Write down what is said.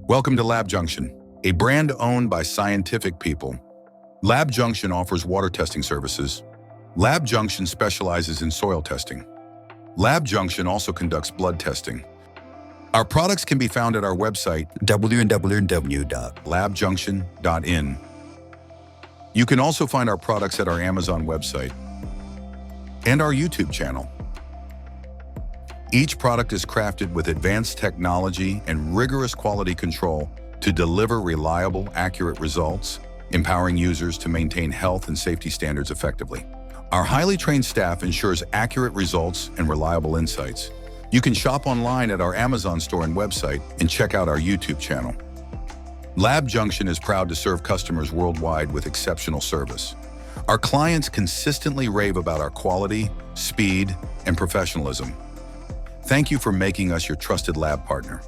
Welcome to Lab Junction, a brand owned by scientific people. Lab Junction offers water testing services. Lab Junction specializes in soil testing. Lab Junction also conducts blood testing. Our products can be found at our website, www.labjunction.in. You can also find our products at our Amazon website and our YouTube channel. Each product is crafted with advanced technology and rigorous quality control to deliver reliable, accurate results, empowering users to maintain health and safety standards effectively. Our highly trained staff ensures accurate results and reliable insights. You can shop online at our Amazon store and website and check out our YouTube channel. Lab Junction is proud to serve customers worldwide with exceptional service. Our clients consistently rave about our quality, speed, and professionalism. Thank you for making us your trusted lab partner.